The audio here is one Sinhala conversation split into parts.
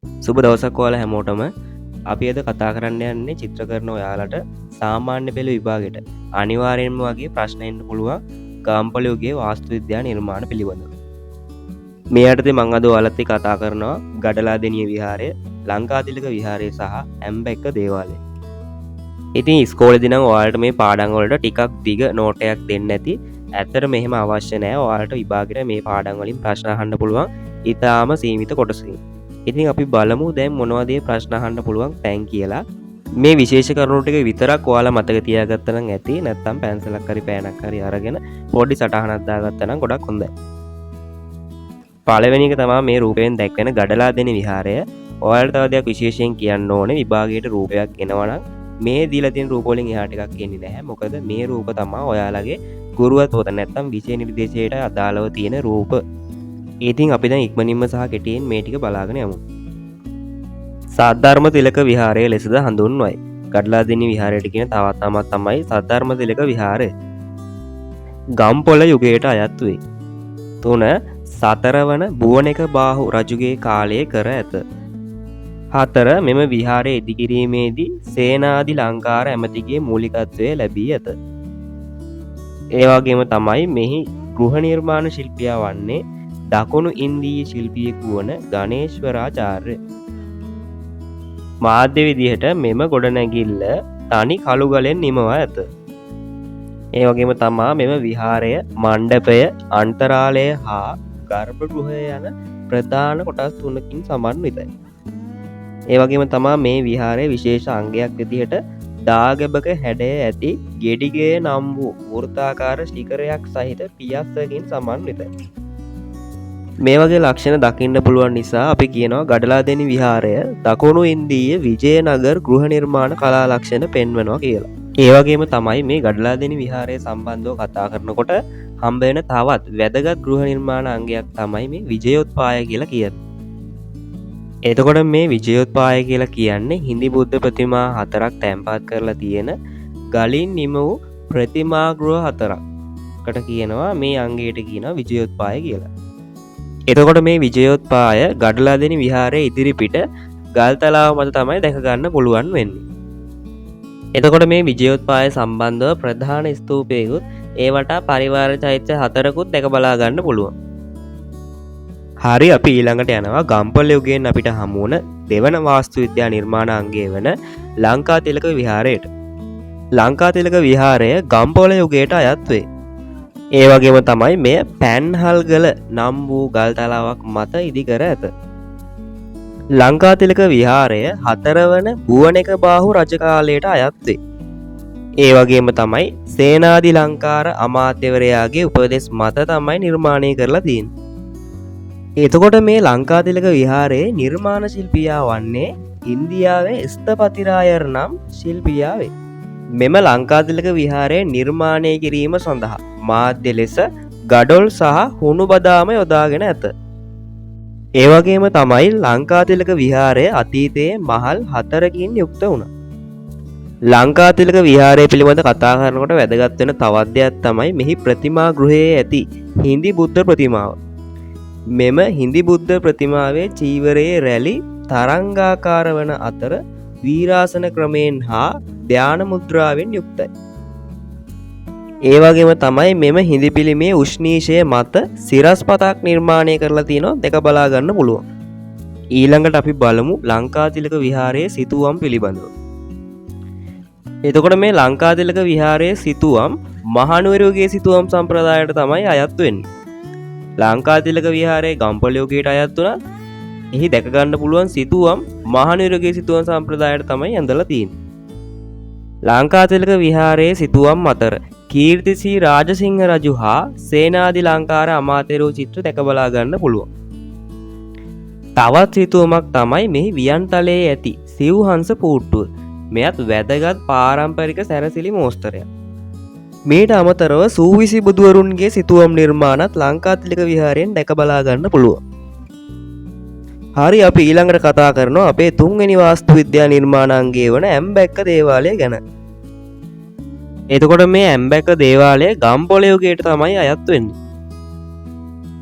සුබ දවසක් ඔයාලා හැමෝටම. අපි අද කතා කරන්න යන්නේ චිත්‍ර කරන ඔයාලට සාමාන්‍ය පෙළ විභාගෙට අනිවාර්යෙන්ම වගේ ප්‍රශ්න එන්න පුළුවන් ගම්පොළ යුගයේ වාස්තු විද්‍යා නිර්මාණ පිළිබඳව. මේ යටතේ මම අද ඔයාලත් එක්ක කතා කරනවා ගඩලාදෙණිය විහාරය, ලංකාතිලක විහාරය සහ ඇම්බැක්ක දේවාලය. ඉතින් ඉස්කෝලේදී නම් ඔයාලට මේ පාඩම් වලට ටිකක් දිග නෝට් එකක් දෙන්න ඇති. ඇත්තට මෙහෙම අවශ්‍ය නැහැ. ඔයාලට විභාගෙට මේ පාඩම් වලින් ප්‍රශ්න අහන්න පුළුවන්. ඊටාම සීමිත කොටසකින්. ඉතින් අපි බලමු දැන් මොනවද මේ ප්‍රශ්න අහන්න පුළුවන් තැන් කියලා. මේ විශේෂ කරුණු ටික විතරක් ඔයාලා මතක තියාගත්තා නම් ඇති. නැත්නම් පැන්සලක් හරි පෑනක් හරි අරගෙන පොඩි සටහනක් දාගත්තා නම් ගොඩක් හොඳයි. පළවෙනි එක තමයි මේ රූපයෙන් දැක්වෙන ගඩලාදෙණිය විහාරය. ඔයාලට තව දෙයක් විශේෂයෙන් කියන්න ඕනේ. විභාගයට රූපයක් එනවා නම් මේ දීලා තියෙන රූප වලින් එහාට එකක් එන්නේ නැහැ. මොකද මේ රූප තමයි ඔයාලගේ ගුරුවරයෙකුට නැත්නම් විෂය නිර්දේශයට අදාළව තියෙන රූප. ඉතින් අපි දැන් ඉක්මනින්ම සහ කෙටියෙන් මේ ටික බලාගෙන යමු. සද්ධර්ම තිලක විහාරය ලෙසද හඳුන්වයි. ගඩලාදෙණිය විහාරයට කියන තවත් නමක් තමයි සද්ධර්ම තිලක විහාරය. ගම්පොළ යුගයට අයත් වේ. 3. සතරවන බුවනෙක බාහු රජුගේ කාලයේ කර ඇත. 4. මෙම විහාරය ඉදිකිරීමේදී සේනාධි ලංකාර ඇමතිගේ මූලිකත්වය ලැබී ඇත. ඒ වගේම තමයි මෙහි ගෘහ නිර්මාණ ශිල්පියා වන්නේ දකුණු ඉන්දීය ශිල්පියෙකු වන ගණේශ්වරාචාර්ය. මාධ්‍ය විදිහට මෙම ගොඩනැගිල්ල තනි කළු ගලෙන් නිමවා ඇත. ඒ වගේම තමා මෙම විහාරය මණ්ඩපය, අන්තරාලය හා ගර්භගෘහය යන ප්‍රධාන කොටස් තුනකින් සමන්විතයි. ඒ වගේම තමා මේ විහාරයේ විශේෂ අංගයක් විදිහට දාගැබක හැඩය ඇති ගෙඩිගේ නම් වූ වෘත්තාකාර ශිඛරයක් සහිත පියස්සකින් සමන්විතයි. මේ වගේ ලක්ෂණ දකින්න පුළුවන් නිසා අපි කියනවා ගඩලාදෙණිය විහාරය දකුණු ඉන්දීය විජයනගර ගෘහ නිර්මාණ කලා ලක්ෂණ පෙන්වනවා කියලා. ඒ වගේම තමයි මේ ගඩලාදෙණිය විහාරය සම්බන්ධව කතා කරනකොට හම්බ වෙන තවත් වැදගත් ගෘහ නිර්මාණ අංගයක් තමයි මේ විජයෝත්පාය කියලා කියන්නේ. එතකොට මේ විජයෝත්පාය කියලා කියන්නේ හිඳි බුද්ධ ප්‍රතිමා 4ක් තැන්පත් කරලා තියෙන ගලින් නිම වූ ප්‍රතිමා ගෘහ 4කට කියනවා මේ අංගයට කියනවා විජයෝත්පාය කියලා. එතකොට මේ විජයෝත්පාය ගඩලාදෙණිය විහාරයේ ඉදිරිපිට ගල්තලාව මත තමයි දැක ගන්න පුළුවන් වෙන්නේ. එතකොට මේ විජයෝත්පාය සම්බන්ධව ප්‍රධාන ස්තූපයකුත් ඒ වටා පරිවාර චෛත්‍ය 4කුත් දැක බලා ගන්න පුළුවන්. හරි, අපි ඊළඟට යනවා ගම්පොළ යුගයෙන් අපිට හමු වුණ දෙවන වාස්තු විද්‍යා නිර්මාණ අංගය වන ලංකාතිලක විහාරයට. ලංකාතිලක විහාරය ගම්පොළ යුගයට අයත් වේ. ඒ වගේම තමයි මෙය පැන්හල්ගල නම් වූ ගල් තලාවක් මත ඉදි කර ඇත. ලංකාතිලක විහාරය 4 වන බුවනෙක බාහු රජ කාලයට අයත් වේ. ඒ වගේම තමයි සේනාධි ලංකාර අමාත්‍යවරයාගේ උපදෙස් මත තමයි නිර්මාණය කරලා තියෙන්නේ. එතකොට මේ ලංකාතිලක විහාරයේ නිර්මාණ ශිල්පියා වන්නේ ඉන්දියාවේ ස්ථපතිරායර් නම් ශිල්පියා වේ. මෙම ලංකාතිලක විහාරය නිර්මාණය කිරීම සඳහා මාධ්‍ය ලෙස ගඩොල් සහ හුණු බදාම යොදාගෙන ඇත. ඒ වගේම තමයි ලංකාතිලක විහාරය අතීතයේ මහල් 4කින් යුක්ත වුණා. ලංකාතිලක විහාරය පිළිබඳ කතා කරනකොට වැදගත් වෙන තවත් දෙයක් තමයි මෙහි ප්‍රතිමා ගෘහයේ ඇති හිඳි බුද්ධ ප්‍රතිමාව. මෙම හිඳි බුද්ධ ප්‍රතිමාවේ චීවරයේ රැලි තරංගාකාර වන අතර වීරාසන ක්‍රමයෙන් හා ධාන මුද්‍රාවෙන් යුක්තයි. ඒ වගේම තමයි මෙම හිඳි පිළිමේ උෂ්ණීෂය මත සිරස්පතක් නිර්මාණය කරලා තියෙනවා දැක බලා ගන්න පුළුවන්. ඊළඟට අපි බලමු ලංකාතිලක විහාරයේ සිතුවම් පිළිබඳව. එතකොට මේ ලංකාතිලක විහාරයේ සිතුවම් මහනුවරයෝගේ සිතුවම් සම්ප්‍රදායට තමයි අයත් වෙන්නේ. ලංකාතිලක විහාරයේ ගම්පොළ යුගයට අයත් වුණා. එහි දැක ගන්න පුළුවන් සිතුවම් මහනුවරයෝගේ සිතුවම් සම්ප්‍රදායට තමයි ඇඳලා තියෙන්නේ. ලංකාතිලක විහාරයේ සිතුවම් අතර කීර්තිසී රාජසිංහ රජු හා සේනාධි ලංකාර අමාත්‍යවරු චිත්‍ර දැක බලා ගන්න පුළුවන්. තවත් සිතුවමක් තමයි මෙහි වියන්තලයේ ඇති සිව්හංස පූට්ටුව. මෙයත් වැදගත් පාරම්පරික සැරසිලි මෝස්තරයක්. මේට අමතරව සූවිසි බුදුවරුන්ගේ සිතුවම් නිර්මාණත් ලංකාතිලක විහාරයෙන් දැක බලා ගන්න පුළුවන්. හරි, අපි ඊළඟට කතා කරනවා අපේ 3 වෙනි වාස්තු විද්‍යා නිර්මාණාංගය වන ඇම්බැක්ක දේවාලය ගැන. එතකොට මේ ඇම්බැක්ක දේවාලය ගම්පොළ යුගයට තමයි අයත් වෙන්නේ.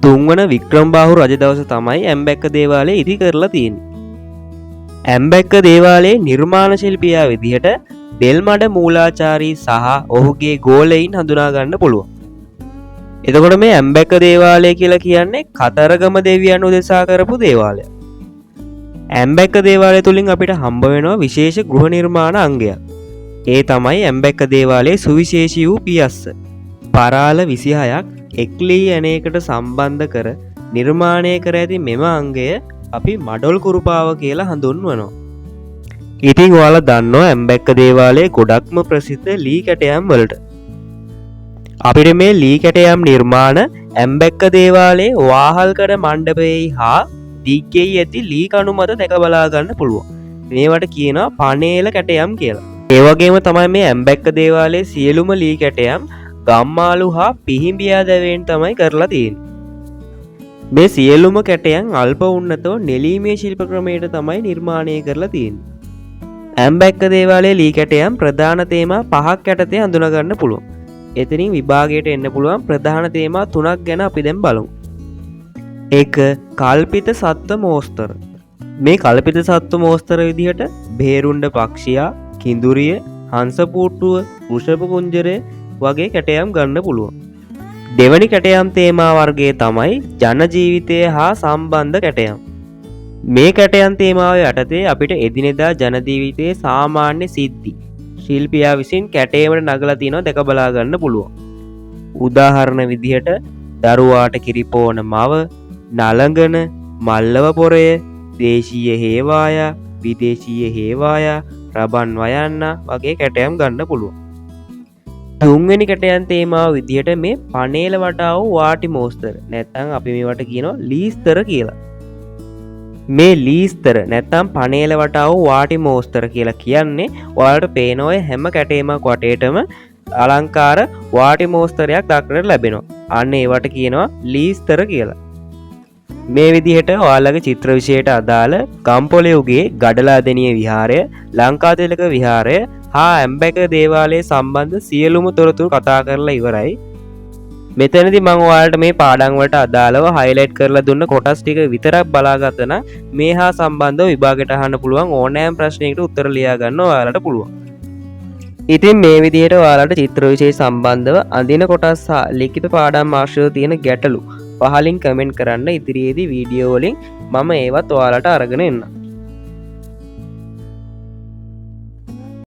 3 වන වික්‍රමබාහු රජ දවස තමයි ඇම්බැක්ක දේවාලය ඉදි කරලා තියෙන්නේ. ඇම්බැක්ක දේවාලයේ නිර්මාණ ශිල්පියා විදිහට දෙල්මඩ මූලාචාරී සහ ඔහුගේ ගෝලයින් හඳුනාගන්න පුළුවන්. එතකොට මේ ඇම්බැක්ක දේවාලය කියලා කියන්නේ කතරගම දෙවියන් උදෙසා කරපු දේවාලය. ඇම්බැක්ක දේවාලය තුලින් අපිට හම්බ වෙනවා විශේෂ ගෘහ නිර්මාණ අංගයක්. ඒ තමයි ඇම්බැක්ක දේවාලයේ සුවිශේෂී වූ පියස්ස. පරාල 26ක් එක්ලී ඇණයකට සම්බන්ධ කර නිර්මාණය කර ඇති මෙම අංගය අපි මඩොල් කුරුපාව කියලා හඳුන්වනවා. ඉතින් ඔයාලා දන්නවා ඇම්බැක්ක දේවාලයේ ගොඩක්ම ප්‍රසිද්ධ ලී කැටයම් වලට. අපිට මේ ලී කැටයම් නිර්මාණ ඇම්බැක්ක දේවාලයේ වාහල්කඩ මණ්ඩපයේ හා දිග්ගෙයි ඇති ලී කණු මත දැක බලා ගන්න පුළුවන්. මේවට කියනවා පනේල කැටයම් කියලා. ඒ වගේම තමයි මේ ඇම්බැක්ක දේවාලයේ සියලුම ලී කැටයම් ගම්මාලු හා පිහිඹියා දැවෙන් තමයි කරලා තියෙන්නේ. මේ සියලුම කැටයන් අල්ප උන්නතව නෙලීමේ ශිල්ප ක්‍රමයට තමයි නිර්මාණය කරලා තියෙන්නේ. ඇම්බැක්ක දේවාලයේ ලී කැටයම් ප්‍රධාන තේමා 5ක් යටතේ හඳුනා ගන්න පුළුවන්. එතනින් විභාගයට එන්න පුළුවන් ප්‍රධාන තේමා 3ක් ගැන අපි දැන් බලමු. 1. කල්පිත සත්ත්ව මෝස්තර. මේ කල්පිත සත්ත්ව මෝස්තර විදිහට බේරුණ්ඩ පක්ෂියා, කිඳුරිය, හංසපූට්ටුව, වෘෂභ කුංජරය වගේ කැටයම් ගන්න පුළුවන්. දෙවැනි කැටයම් තේමා වර්ගය තමයි ජන ජීවිතය හා සම්බන්ධ කැටයම්. මේ කැටයම් තේමාව යටතේ අපිට එදිනෙදා ජන ජීවිතයේ සාමාන්‍ය සිද්ධි ශිල්පියා විසින් කැටයමට නගලා තියෙනවා දැක බලා ගන්න පුළුවන්. උදාහරණ විදිහට දරුවාට කිරිපෝන මව, නලඟන, මල්ලව පොරය, දේශීය හේවායා, විදේශීය හේවායා, රබන් වයන්න වගේ කැටයම් ගන්න පුළුවන්. තුන්වෙනි කැටයම් තේමාව විදිහට මේ පනේල වටා වූ වාටි මෝස්තර නැත්නම් අපි මේවට කියනවා ලීස්තර කියලා. මේ ලීස්තර නැත්නම් පනේල වටා වූ වාටි මෝස්තර කියලා කියන්නේ ඔයාලට පේන ඔය හැම කැටයමක් වටේටම අලංකාර වාටි මෝස්තරයක් දක්නට ලැබෙනවා. අන්න ඒවට කියනවා ලීස්තර කියලා. මේ විදිහට ඔයාලගේ චිත්‍ර විෂයට අදාළ ගම්පොලෙව්ගේ ගඩලාදෙණිය විහාරය, ලංකාතිලක විහාරය හා ඇම්බැක්ක දේවාලයේ සම්බන්ධ සියලුම තොරතුරු කතා කරලා ඉවරයි. මෙතනදී මම ඔයාලට මේ පාඩම් වලට අදාළව හයිලයිට් කරලා දුන්න කොටස් ටික විතරක් බලාගත්තා නම් මේ හා සම්බන්ධව විභාගයට අහන්න පුළුවන් ඕනෑම ප්‍රශ්නයකට උත්තර ලියා ගන්න ඔයාලට පුළුවන්. ඉතින් මේ විදිහට ඔයාලට චිත්‍ර විෂය සම්බන්ධව අඳින කොටස් හා ලිඛිත පාඩම් ආශ්‍රිතව තියෙන ගැටලු පහලින් කමෙන්ට් කරන්න. ඉදිරියේදී වීඩියෝ වලින් මම ඒවත් ඔයාලට අරගෙන එන්නම්.